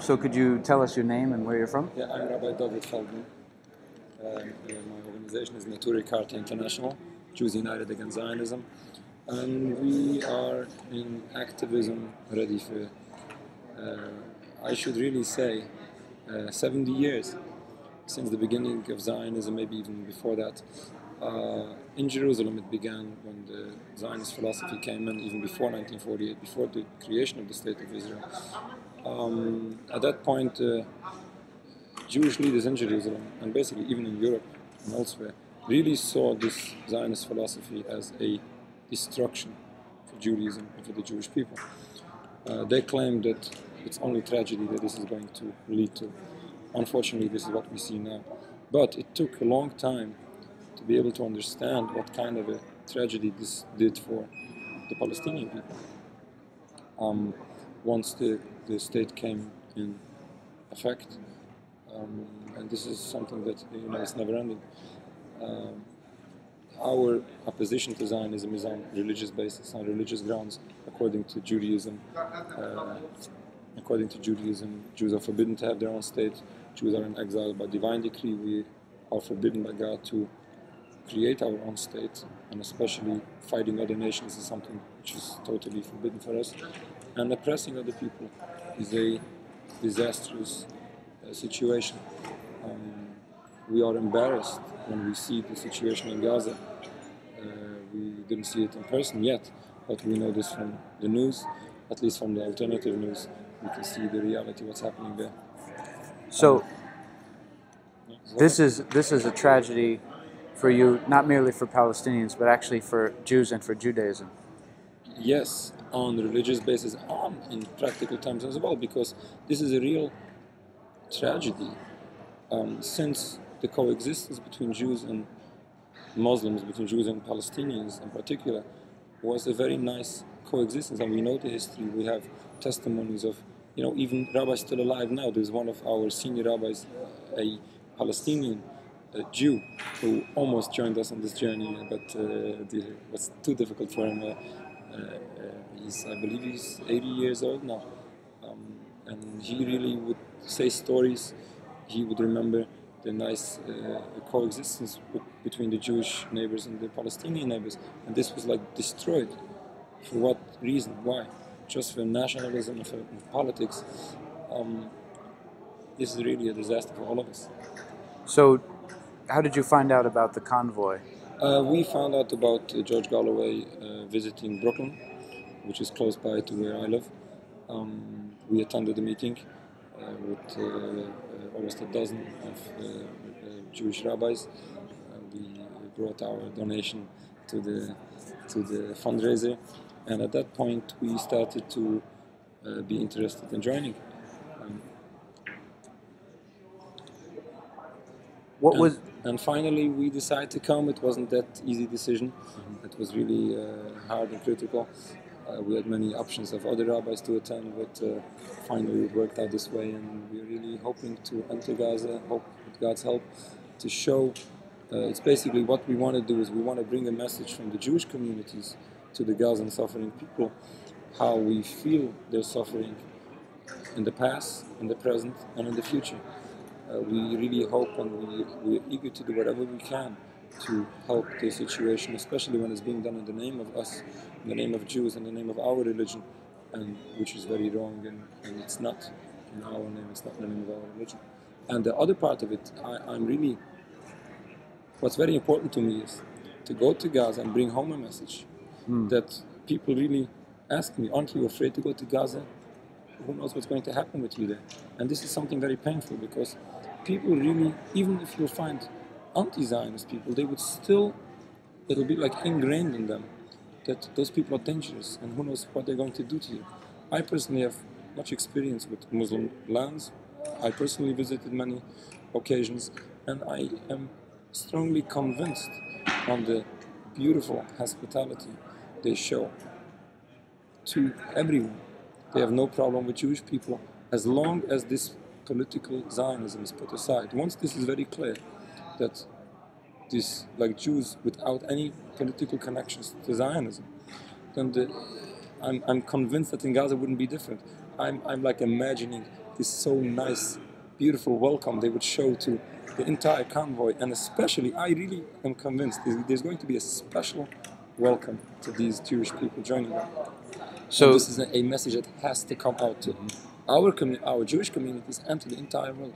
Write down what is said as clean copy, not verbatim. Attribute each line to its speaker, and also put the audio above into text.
Speaker 1: So could you tell us your name and where you're from?
Speaker 2: Yeah, I'm Rabbi Felman. My organization is Neturei Karta International, Jews United Against Zionism. And we are in activism ready for, I should really say, 70 years since the beginning of Zionism, maybe even before that. In Jerusalem it began when the Zionist philosophy came in, even before 1948, before the creation of the State of Israel. At that point, Jewish leaders in Jerusalem, and basically even in Europe and elsewhere, really saw this Zionist philosophy as a destruction for Judaism and for the Jewish people. They claimed that it's only tragedy that this is going to lead to. Unfortunately, this is what we see now. But it took a long time to be able to understand what kind of a tragedy this did for the Palestinian people. Once the state came in effect, and this is something that it's never ending. Our opposition to Zionism is on religious basis, on religious grounds. According to Judaism, Jews are forbidden to have their own state. Jews are in exile by divine decree. We are forbidden by God to create our own state, and especially fighting other nations is something which is totally forbidden for us. And oppressing other people is a disastrous situation. We are embarrassed when we see the situation in Gaza. We didn't see it in person yet, but we know this from the news, at least from the alternative news. We can see the reality, what's happening there.
Speaker 1: So this is a tragedy for you, not merely for Palestinians, but actually for Jews and for Judaism.
Speaker 2: Yes, on the religious basis, in practical terms as well, because this is a real tragedy. Since the coexistence between Jews and Muslims, between Jews and Palestinians in particular, was a very nice coexistence, and we know the history. We have testimonies of, even rabbis still alive now. There's one of our senior rabbis, a Palestinian Jew, who almost joined us on this journey, but it was too difficult for him. I believe he's 80 years old now, and he really would say stories. He would remember the nice coexistence between the Jewish neighbors and the Palestinian neighbors, and this was like destroyed. For what reason? Why? Just for nationalism and for politics. This is really a disaster for all of us.
Speaker 1: So, how did you find out about the convoy?
Speaker 2: We found out about George Galloway visiting Brooklyn, which is close by to where I live. We attended the meeting with almost a dozen of Jewish rabbis. We brought our donation to the fundraiser, and at that point we started to be interested in joining. And finally we decided to come. It wasn't that easy decision. It was really hard and critical. We had many options of other rabbis to attend, but finally it worked out this way, and we're really hoping to enter Gaza, hope with God's help, to show, it's basically what we want to do is we want to bring a message from the Jewish communities to the Gazan suffering people, how we feel their suffering in the past, in the present, and in the future. We really hope, and we're eager to do whatever we can to help the situation, especially when it's being done in the name of us, in the name of Jews, in the name of our religion, and which is very wrong, and it's not in our name, it's not in the name of our religion. And the other part of it, what's very important to me is to go to Gaza and bring home a message that people really ask me, aren't you afraid to go to Gaza? Who knows what's going to happen with you there? And this is something very painful, because people really, even if you find anti-Zionist people, they would still, it'll be like ingrained in them that those people are dangerous, and who knows what they're going to do to you. I personally have much experience with Muslim lands. I personally visited many occasions, and I am strongly convinced on the beautiful hospitality they show to everyone. They have no problem with Jewish people as long as this political Zionism is put aside. Once this is very clear that this, like Jews without any political connections to Zionism, then I'm convinced that in Gaza wouldn't be different. I'm like imagining this so nice, beautiful welcome they would show to the entire convoy, and especially I really am convinced there's going to be a special welcome to these Jewish people joining them.
Speaker 1: So
Speaker 2: and this is a message that has to come out to our Jewish communities and to the entire world.